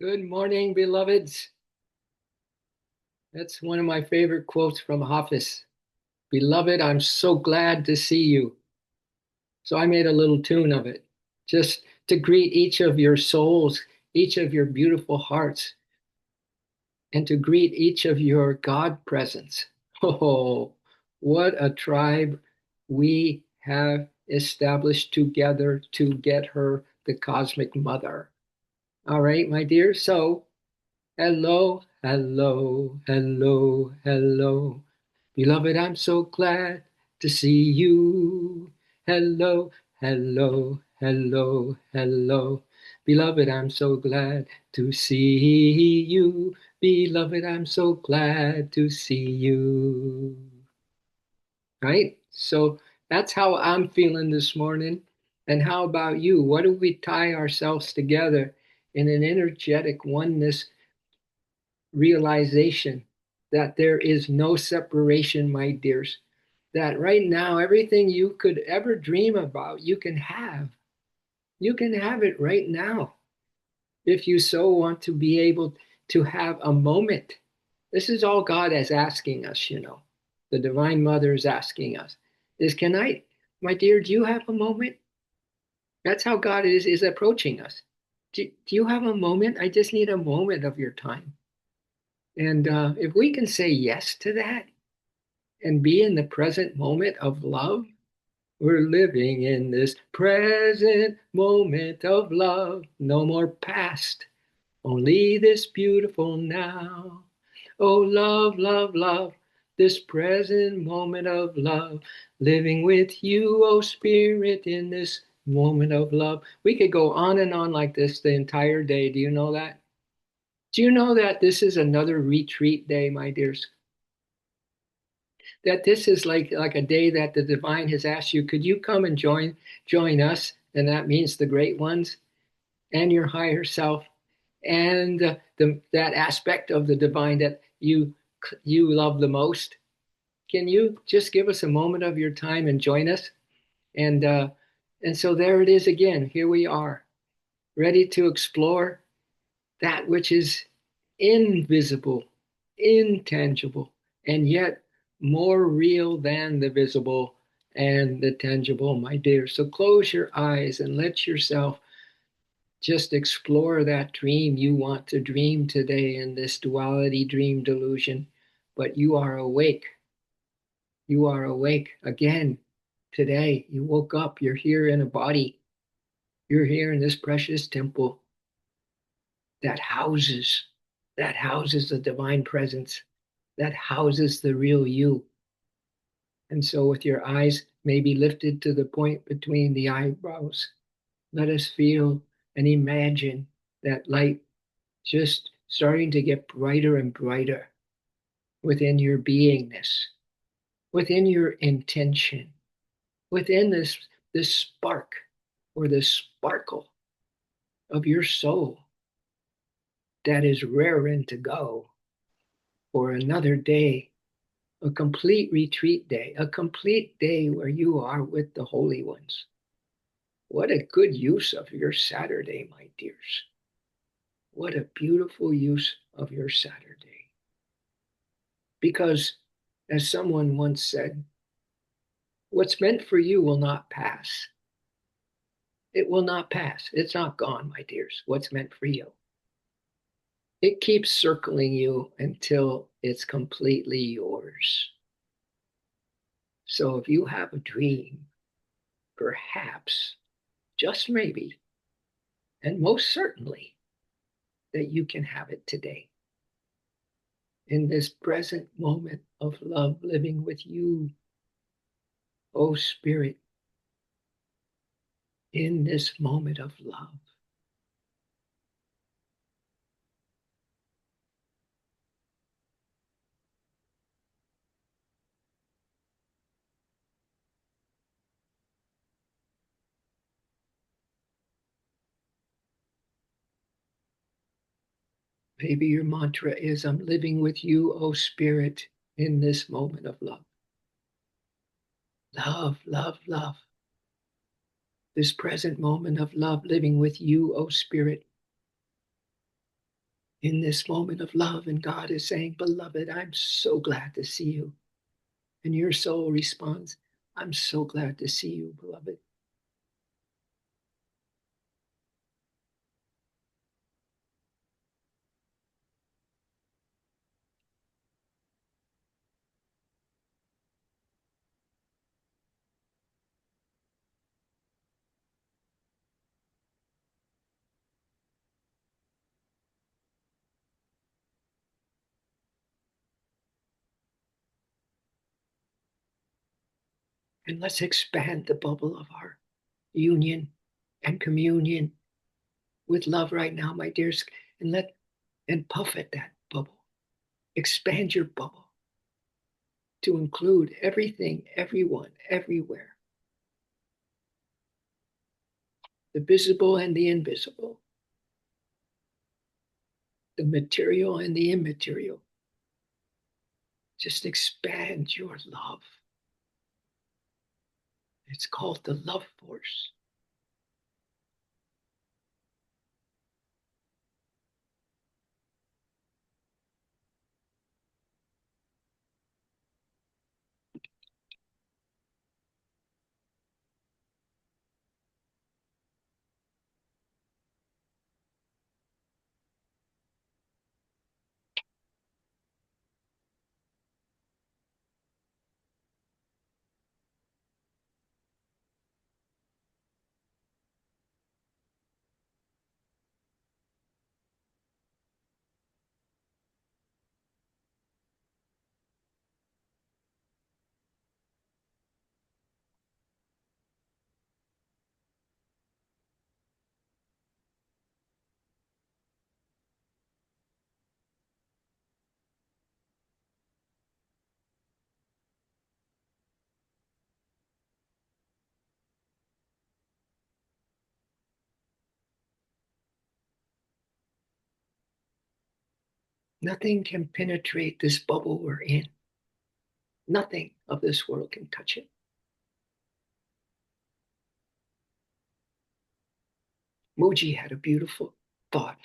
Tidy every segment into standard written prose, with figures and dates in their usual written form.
Good morning, beloveds. That's one of my favorite quotes from Hafiz. Beloved, I'm so glad to see you. So I made a little tune of it just to greet each of your souls, each of your beautiful hearts, and to greet each of your God presence. Oh, what a tribe we have established together to get her the cosmic mother. All right, my dear. So hello, hello, hello, hello. Beloved, I'm so glad to see you. Hello, hello, hello, hello. Beloved, I'm so glad to see you. Beloved, I'm so glad to see you. Right? So that's how I'm feeling this morning. And how about you? What do we tie ourselves together in an energetic oneness realization that there is no separation, my dears? That right now, everything you could ever dream about, you can have. You can have it right now if you so want to be able to have a moment. This is all God is asking us. The Divine Mother is asking us, is can I, my dear, do you have a moment? That's how God is approaching us. Do you have a moment? I just need a moment of your time. And if we can say yes to that and be in the present moment of love, we're living in this present moment of love. No more past, only this beautiful now. Oh, love, love, love, this present moment of love. Living with you, oh Spirit, in this moment of love. We could go on and on like this the entire day. Do you know that? Do you know that this is another retreat day, my dears? That this is like a day that the divine has asked you, could you come and join us? And that means the great ones and your higher self and that aspect of the divine that you love the most. Can you just give us a moment of your time and join us? And so there it is again. Here we are, ready to explore that which is invisible, intangible, and yet more real than the visible and the tangible, my dear. So close your eyes and let yourself just explore that dream you want to dream today in this duality dream delusion. But you are awake. You are awake again today. You woke up. You're here in a body. You're here in this precious temple that houses the divine presence, that houses the real you. And so with your eyes maybe lifted to the point between the eyebrows, let us feel and imagine that light just starting to get brighter and brighter within your beingness, within your intention, within this spark or this sparkle of your soul that is raring to go for another day, a complete retreat day, a complete day where you are with the holy ones. What a good use of your Saturday, my dears. What a beautiful use of your Saturday. Because, as someone once said, what's meant for you will not pass. It will not pass. It's not gone, my dears. What's meant for you. It keeps circling you until it's completely yours. So if you have a dream, perhaps, just maybe, and most certainly, that you can have it today. In this present moment of love living with you, oh Spirit, in this moment of love. Maybe your mantra is, I'm living with you, oh Spirit, in this moment of love. Love, love, love. This present moment of love living with you, oh Spirit. in this moment of love. And God is saying, beloved, I'm so glad to see you. And your soul responds, I'm so glad to see you, beloved. And let's expand the bubble of our union and communion with love right now, my dears, and puff at that bubble. Expand your bubble to include everything, everyone, everywhere, the visible and the invisible, the material and the immaterial. Just expand your love. It's called the love force. Nothing can penetrate this bubble we're in. Nothing of this world can touch it. Muji had a beautiful thought.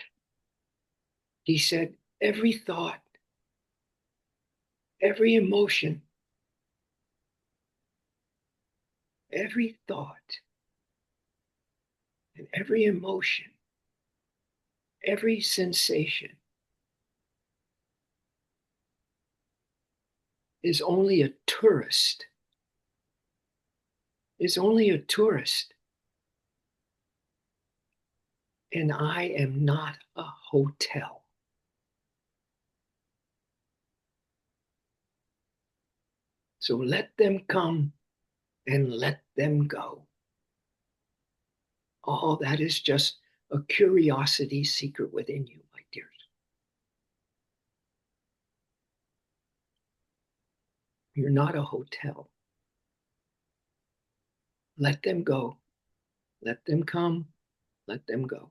He said, every thought, every emotion, every thought, and every emotion, every sensation is only a tourist, is only a tourist. And I am not a hotel. So let them come and let them go. All that is just a curiosity secret within you, my dears. You're not a hotel. Let them go. Let them come. Let them go.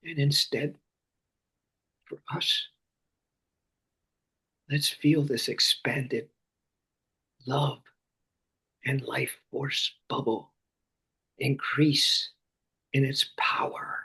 And instead, for us, let's feel this expanded love and life force bubble increase in its power.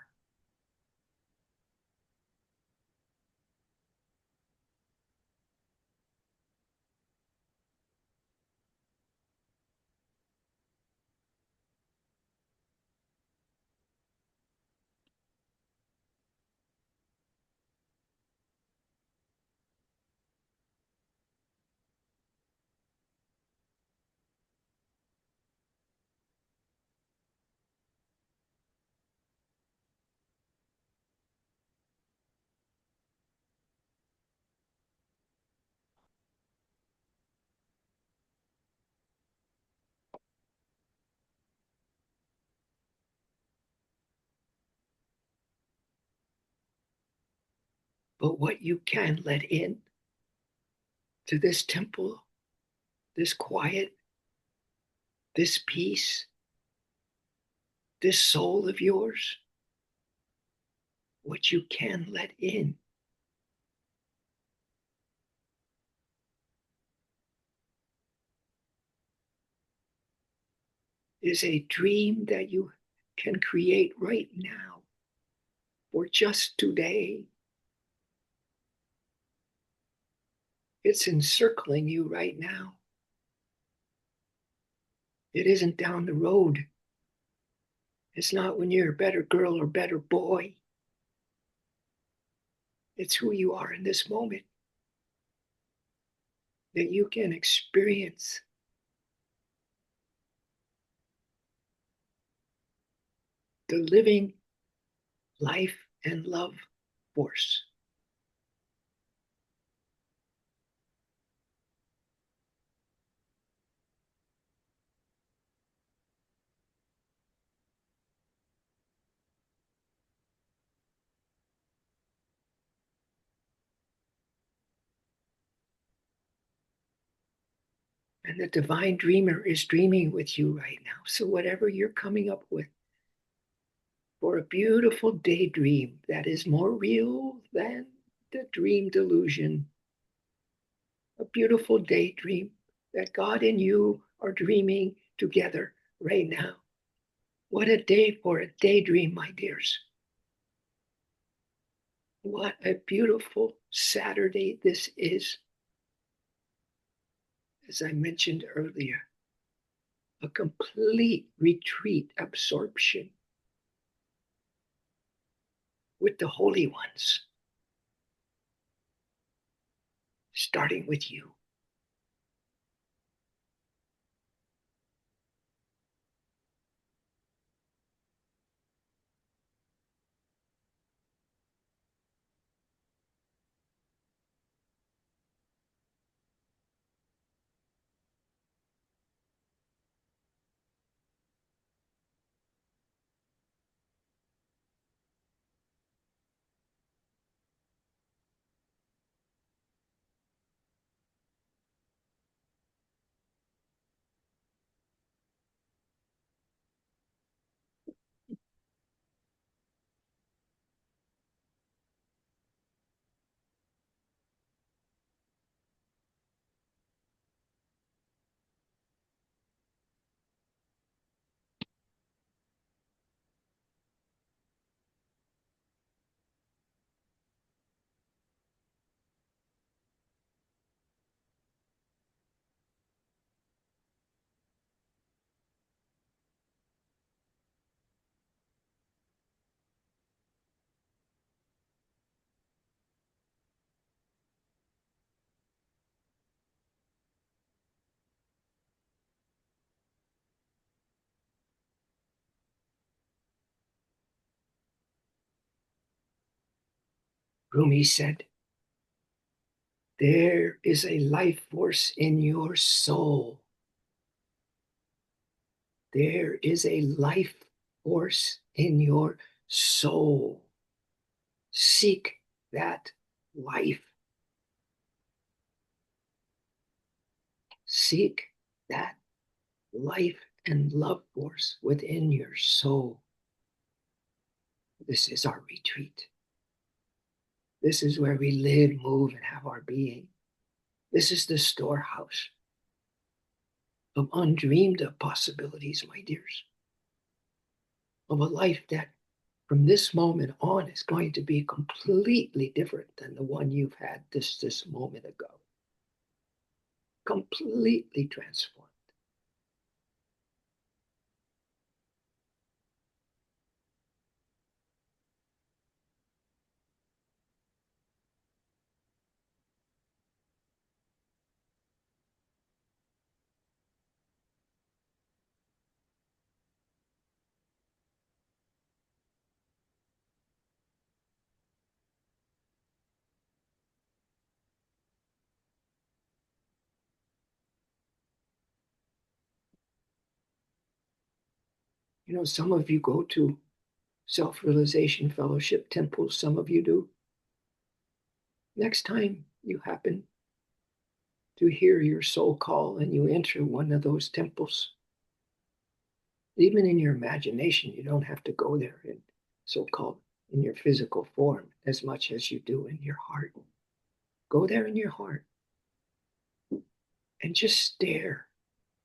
But what you can let in to this temple, this quiet, this peace, this soul of yours, what you can let in is a dream that you can create right now or just today. It's encircling you right now. It isn't down the road. It's not when you're a better girl or better boy. It's who you are in this moment that you can experience the living life and love force. And the divine dreamer is dreaming with you right now. So, whatever you're coming up with for a beautiful daydream that is more real than the dream delusion, a beautiful daydream that God and you are dreaming together right now. What a day for a daydream, my dears. What a beautiful Saturday this is. As I mentioned earlier, a complete retreat absorption with the holy ones, starting with you. Rumi said, there is a life force in your soul. There is a life force in your soul. Seek that life. Seek that life and love force within your soul. This is our retreat. This is where we live, move, and have our being. This is the storehouse of undreamed of possibilities, my dears, of a life that from this moment on is going to be completely different than the one you've had this moment ago. Completely transformed. You know, some of you go to self-realization fellowship temples, some of you do. Next time you happen to hear your soul call and you enter one of those temples, even in your imagination, you don't have to go there in so-called in your physical form as much as you do in your heart. Go there in your heart and just stare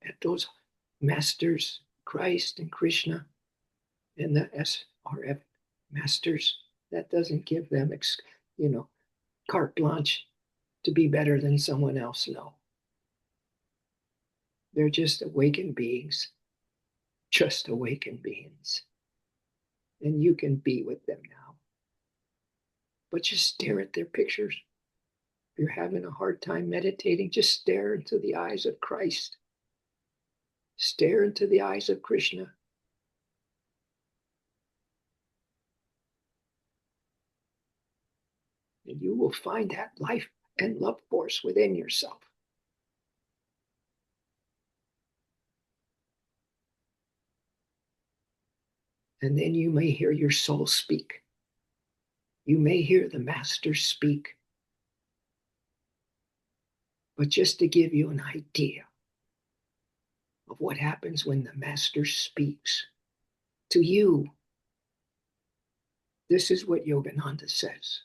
at those masters, Christ and Krishna and the SRF masters, that doesn't give them, carte blanche to be better than someone else. No, they're just awakened beings, just awakened beings. And you can be with them now. But just stare at their pictures. If you're having a hard time meditating, just stare into the eyes of Christ. Stare into the eyes of Krishna. And you will find that life and love force within yourself. And then you may hear your soul speak. You may hear the master speak. But just to give you an idea of what happens when the master speaks to you, this is what Yogananda says,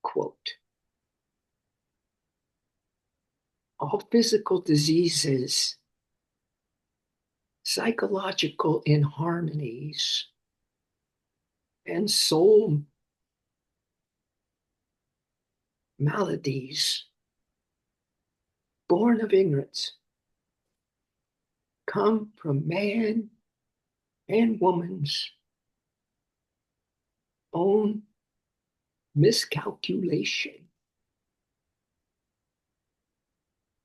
quote, all physical diseases, psychological inharmonies, and soul maladies born of ignorance come from man and woman's own miscalculation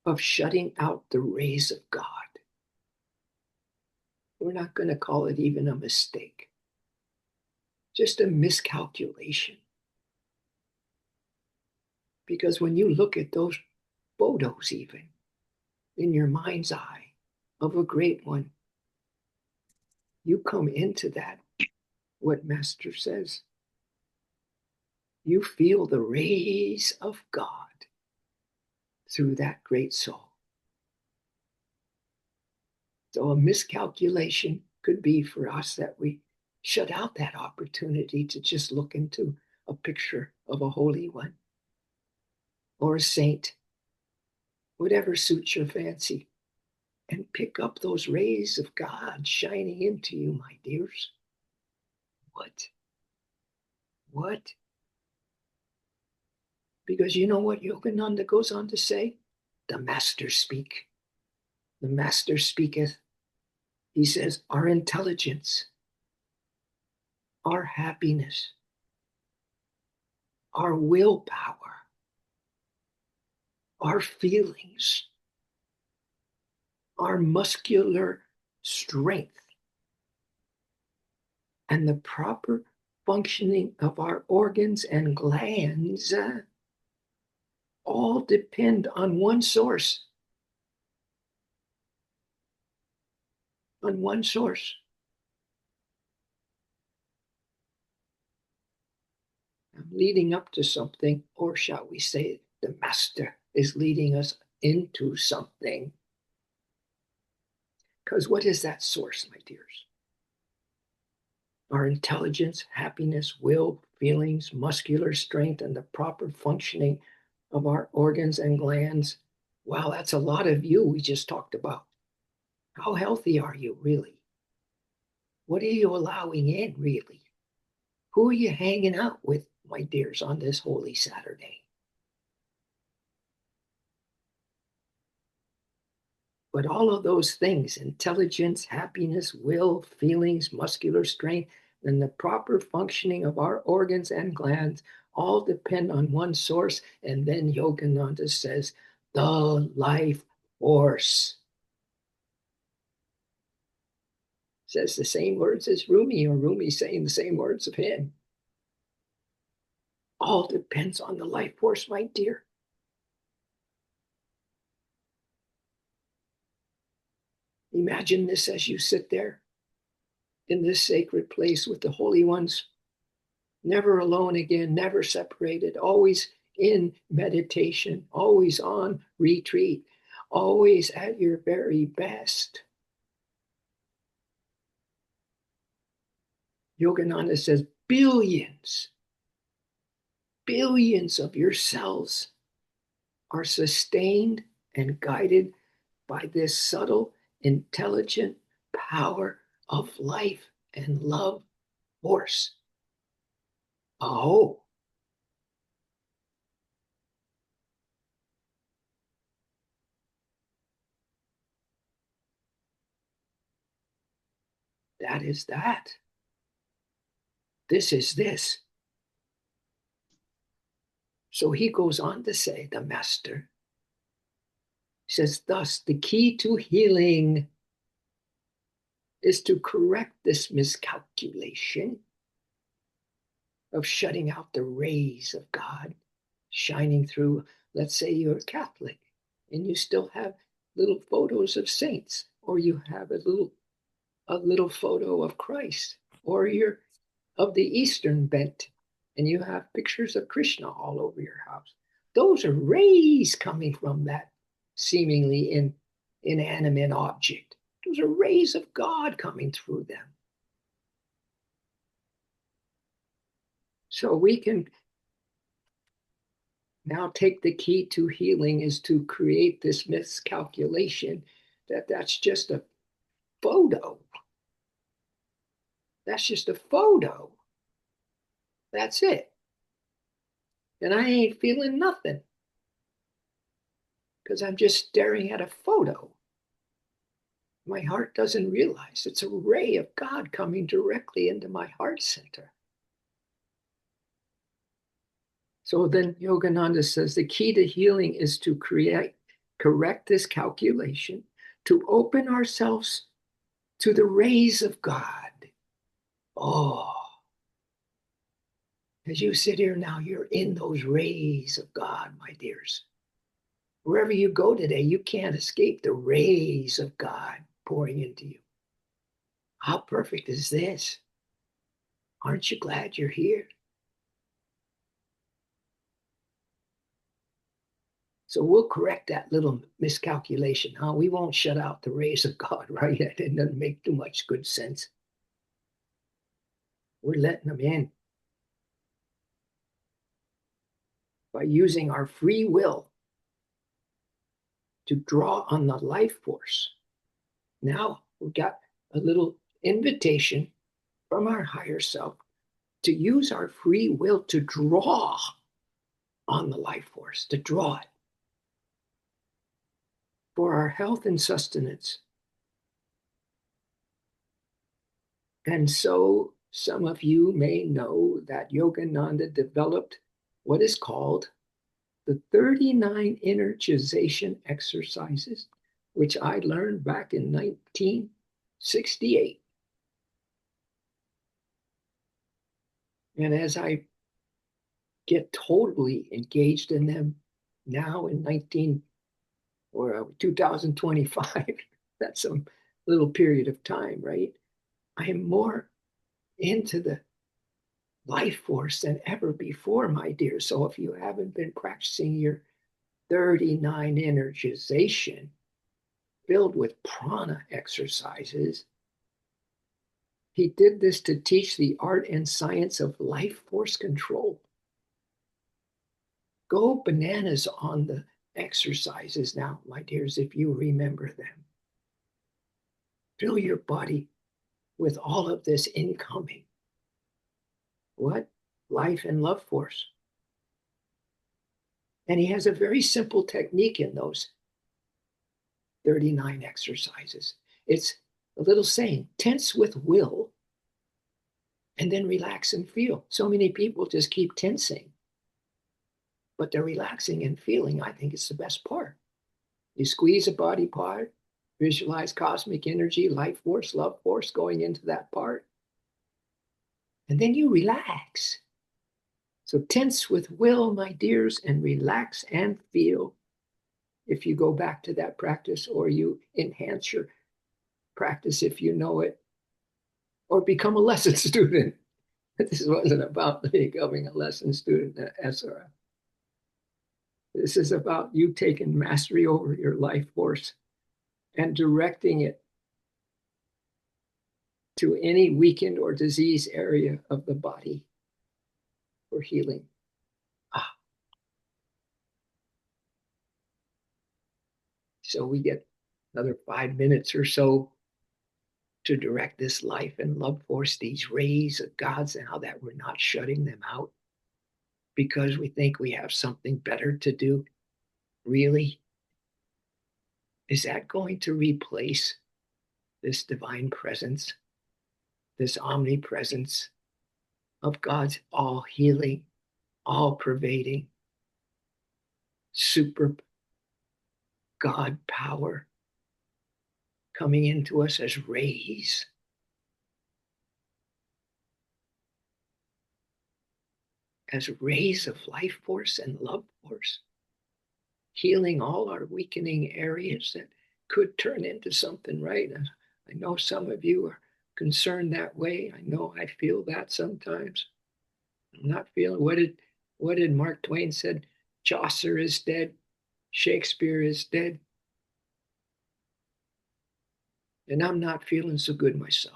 of shutting out the rays of God. We're not going to call it even a mistake, just a miscalculation. Because when you look at those photos, even in your mind's eye of a great one, you come into that, what Master says. You feel the rays of God through that great soul. So a miscalculation could be for us that we shut out that opportunity to just look into a picture of a holy one or a saint, whatever suits your fancy, and pick up those rays of God shining into you, my dears. What? What? Because you know what Yogananda goes on to say? The Master speak. The Master speaketh. He says, our intelligence, our happiness, our willpower, our feelings, our muscular strength, and the proper functioning of our organs and glands all depend on one source. On one source. I'm leading up to something, or shall we say, the Master is leading us into something. Because what is that source, my dears? Our intelligence, happiness, will, feelings, muscular strength, and the proper functioning of our organs and glands. Wow, that's a lot of you we just talked about. How healthy are you, really? What are you allowing in, really? Who are you hanging out with, my dears, on this holy Saturday? But all of those things, intelligence, happiness, will, feelings, muscular strength, and the proper functioning of our organs and glands all depend on one source. And then Yogananda says, the life force. Says the same words as Rumi, or Rumi saying the same words of him. All depends on the life force, my dear. Imagine this as you sit there in this sacred place with the holy ones, never alone again, never separated, always in meditation, always on retreat, always at your very best. Yogananda says billions of your cells are sustained and guided by this subtle, intelligent, power of life and love force. Oh, that is that. This is this. So he goes on to say, the master says, thus, the key to healing is to correct this miscalculation of shutting out the rays of God shining through. Let's say you're Catholic and you still have little photos of saints, or you have a little photo of Christ, or you're of the Eastern bent and you have pictures of Krishna all over your house. Those are rays coming from that seemingly inanimate object. Those are rays of God coming through them. So we can now take the key to healing is to create this miscalculation that that's just a photo. That's just a photo. That's it. And I ain't feeling nothing because I'm just staring at a photo. My heart doesn't realize it's a ray of God coming directly into my heart center. So then Yogananda says the key to healing is to correct this calculation, to open ourselves to the rays of God. Oh, as you sit here now, you're in those rays of God, my dears. Wherever you go today, you can't escape the rays of God pouring into you. How perfect is this? Aren't you glad you're here? So we'll correct that little miscalculation, huh? We won't shut out the rays of God, right? That doesn't make too much good sense. We're letting them in by using our free will to draw on the life force. Now we've got a little invitation from our higher self to use our free will to draw on the life force, to draw it for our health and sustenance. And so some of you may know that Yogananda developed what is called the 39 energization exercises, which I learned back in 1968. And as I get totally engaged in them now in 2025, that's some little period of time, right? I am more into the life force than ever before, my dear. So if you haven't been practicing your 39 energization filled with prana exercises, he did this to teach the art and science of life force control. Go bananas on the exercises now, my dears, if you remember them. Fill your body with all of this incoming. What? Life and love force. And he has a very simple technique in those 39 exercises. It's a little saying, tense with will, and then relax and feel. So many people just keep tensing, but they're relaxing and feeling. I think it's the best part. You squeeze a body part, visualize cosmic energy, life force, love force going into that part, and then you relax. So tense with will, my dears, and relax and feel. If you go back to that practice, or you enhance your practice if you know it, or become a lesson student. This wasn't about becoming a lesson student at SRF. This is about you taking mastery over your life force and directing it to any weakened or diseased area of the body for healing. Ah, so we get another 5 minutes or so to direct this life and love force, these rays of God's, and how that we're not shutting them out because we think we have something better to do? Really? Is that going to replace this divine presence, this omnipresence of God's all healing, all pervading, super God power coming into us as rays? As rays of life force and love force, healing all our weakening areas that could turn into something, right? And I know some of you are concerned that way. I know I feel that sometimes. I'm not feeling what did Mark Twain said? Chaucer is dead, Shakespeare is dead, and I'm not feeling so good myself.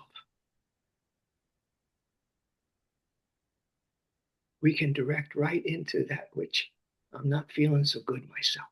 We can direct right into that which I'm not feeling so good myself.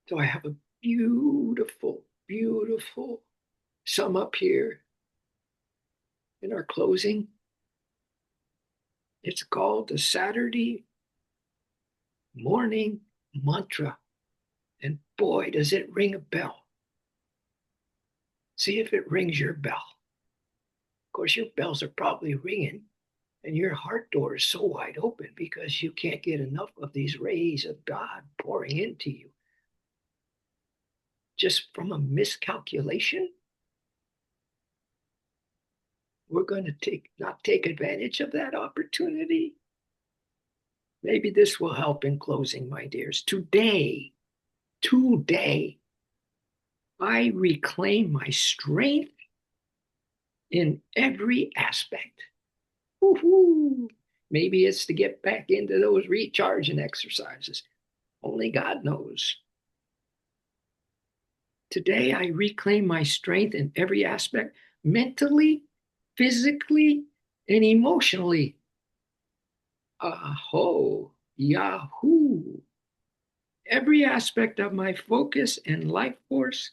So I have a beautiful, beautiful sum up here in our closing. It's called the Saturday Morning Mantra. And boy, does it ring a bell. See if it rings your bell. Of course, your bells are probably ringing, and your heart door is so wide open because you can't get enough of these rays of God pouring into you. Just from a miscalculation, we're going to not take advantage of that opportunity. Maybe this will help in closing, my dears. Today, I reclaim my strength in every aspect. Woo-hoo. Maybe it's to get back into those recharging exercises. Only God knows. Today, I reclaim my strength in every aspect, mentally, physically, and emotionally. Aho, Yahoo. Every aspect of my focus and life force,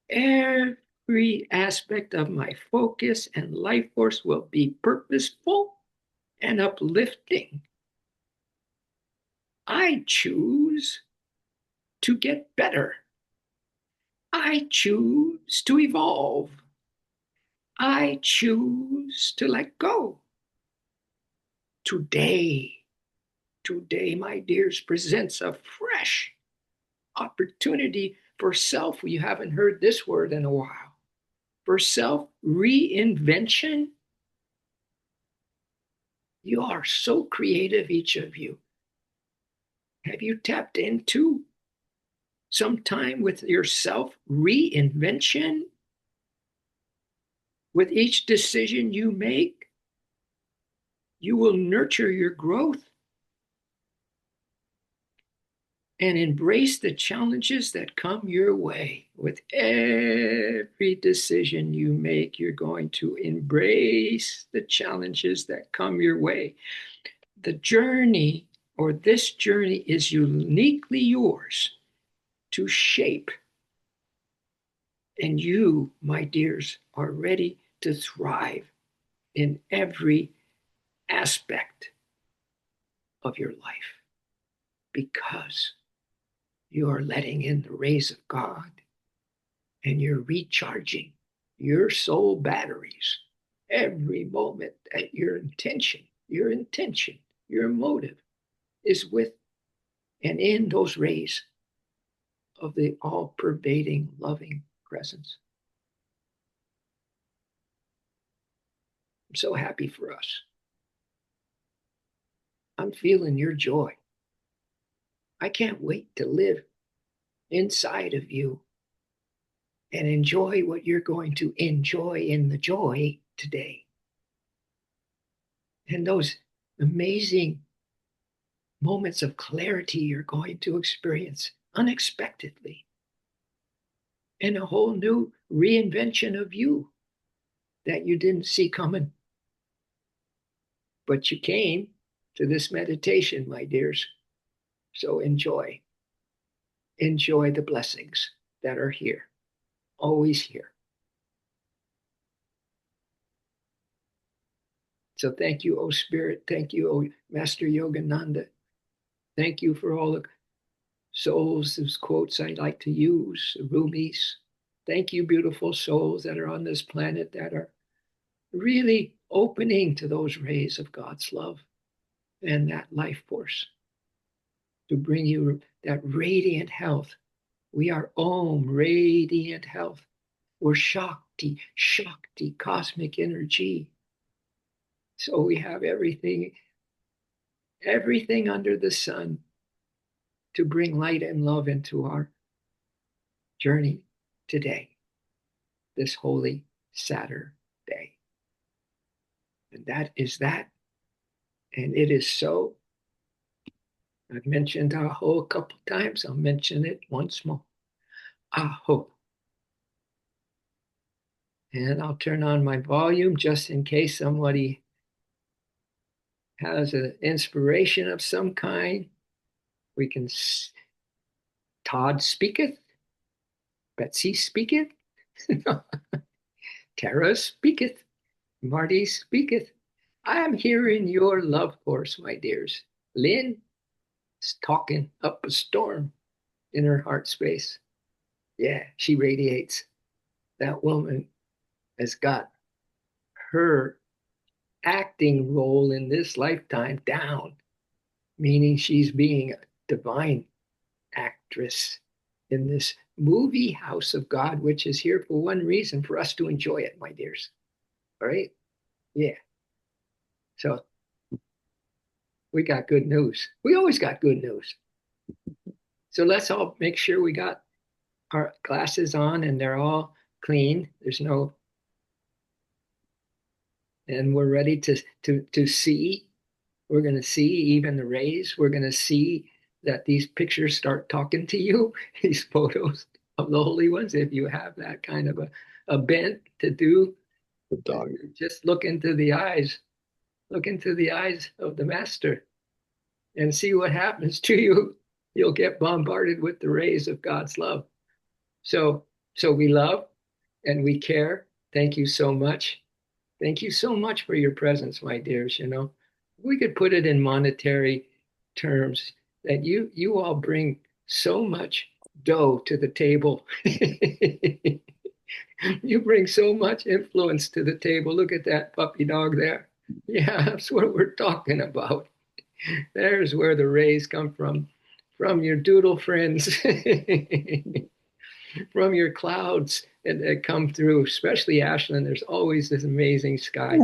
every aspect of my focus and life force will be purposeful and uplifting. I choose to get better. I choose to evolve. I choose to let go. Today, my dears, presents a fresh opportunity for self. You haven't heard this word in a while. For self reinvention. You are so creative, each of you. Have you tapped into some time with your self reinvention? With each decision you make, you will nurture your growth and embrace the challenges that come your way. With every decision you make, you're going to embrace the challenges that come your way. The journey, or this journey, is uniquely yours to shape. And you, my dears, are ready to thrive in every aspect of your life because you are letting in the rays of God, and you're recharging your soul batteries every moment that your intention, your motive is with and in those rays of the all pervading, loving presence. I'm so happy for us. I'm feeling your joy. I can't wait to live inside of you and enjoy what you're going to enjoy in the joy today. And those amazing moments of clarity you're going to experience unexpectedly. And a whole new reinvention of you that you didn't see coming. But you came to this meditation, my dears. So enjoy. Enjoy the blessings that are here, always here. So thank you, O Spirit. Thank you, O Master Yogananda. Thank you for all the souls, those quotes I like to use, Rumis. Thank you, beautiful souls that are on this planet that are really opening to those rays of God's love and that life force to bring you that radiant health. We are Om, radiant health. We're Shakti, Shakti, cosmic energy. So we have everything under the sun to bring light and love into our journey today, this holy Saturday. And that is that. And it is so. I've mentioned Aho a couple times. I'll mention it once more. Aho. And I'll turn on my volume just in case somebody has an inspiration of some kind. We can. Todd speaketh. Betsy speaketh. Tara speaketh. Marty speaketh. I am hearing your love course, my dears. Lynn is talking up a storm in her heart space. Yeah, she radiates. That woman has got her acting role in this lifetime down, meaning she's being a divine actress in this movie house of God, which is here for one reason, for us to enjoy it, my dears. All right? Yeah. So we got good news. We always got good news. So let's all make sure we got our glasses on and they're all clean. There's no, and we're ready to see. We're going to see even the rays. We're going to see that these pictures start talking to you, these photos of the holy ones. If you have that kind of a bent to do, just look into the eyes of the master and see what happens to you. You'll get bombarded with the rays of God's love. So we love and we care. Thank you so much. Thank you so much for your presence, my dears. You know, we could put it in monetary terms that you all bring so much dough to the table. You bring so much influence to the table. Look at that puppy dog there. Yeah, that's what we're talking about. There's where the rays come from your doodle friends, from your clouds that come through, especially Ashland. There's always this amazing sky,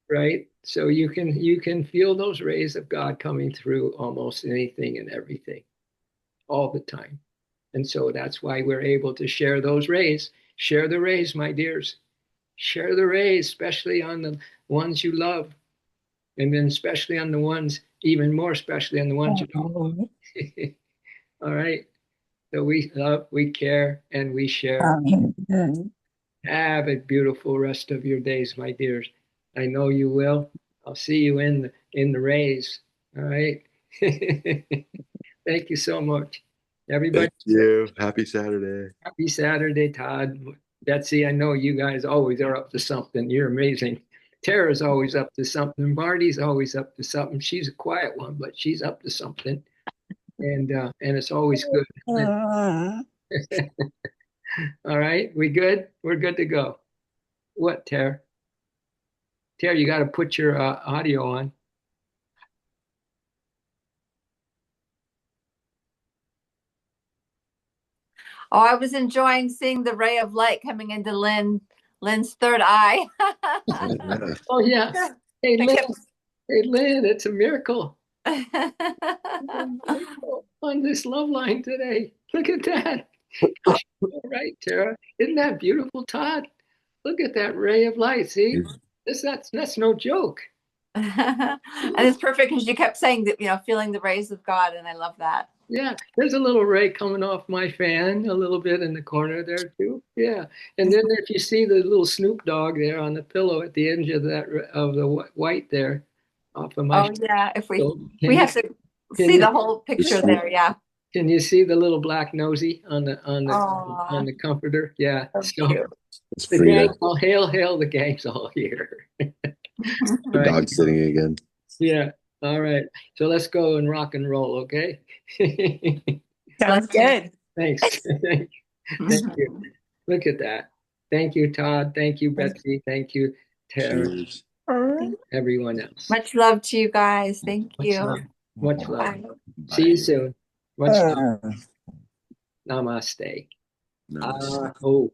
right? So you can feel those rays of God coming through almost anything and everything, all the time. And so that's why we're able to share those rays. Share the rays, my dears. Share the rays, especially on the ones you love. And then especially on the ones, even more especially on the ones you don't. All right. So we love, we care, and we share. Have a beautiful rest of your days, my dears. I know you will. I'll see you in the rays. All right. Thank you so much. Everybody. Thank you. Happy Saturday. Happy Saturday, Todd. Betsy, I know you guys always are up to something. You're amazing. Tara's always up to something. Marty's always up to something. She's a quiet one, but she's up to something. and it's always good. All right, we good? We're good to go. What, Tara? Tara, you got to put your audio on. Oh, I was enjoying seeing the ray of light coming into Lynn's third eye. Yeah. Oh yeah. Hey I Lynn, kept hey Lynn, it's a miracle. Miracle on this love line today. Look at that. All right, Tara. Isn't that beautiful, Todd? Look at that ray of light. See? That's no joke. and it's perfect because you kept saying that, feeling the rays of God, and I love that. Yeah, there's a little ray coming off my fan, a little bit in the corner there too. Yeah, and then if you see the little Snoop Dogg there on the pillow at the edge of that of the white there, off of my Oh yeah, if shoulder, we have to can see you the whole picture there, yeah. can you see the little black nosy on Oh, the comforter? Yeah. so So cute. It's the gang, Frida, all hail, the gang's all here. the All right. dog sitting again. Yeah. All right. So let's go and rock and roll, okay? Sounds good. Thanks. Thank you. Look at that. Thank you, Todd. Thank you, Betsy. Thank you, Tara. Cheers. Everyone else. Much love to you guys. Thank Much you. love. Much love. Bye. See you Bye. soon. Much love. Namaste. Namaste. Oh.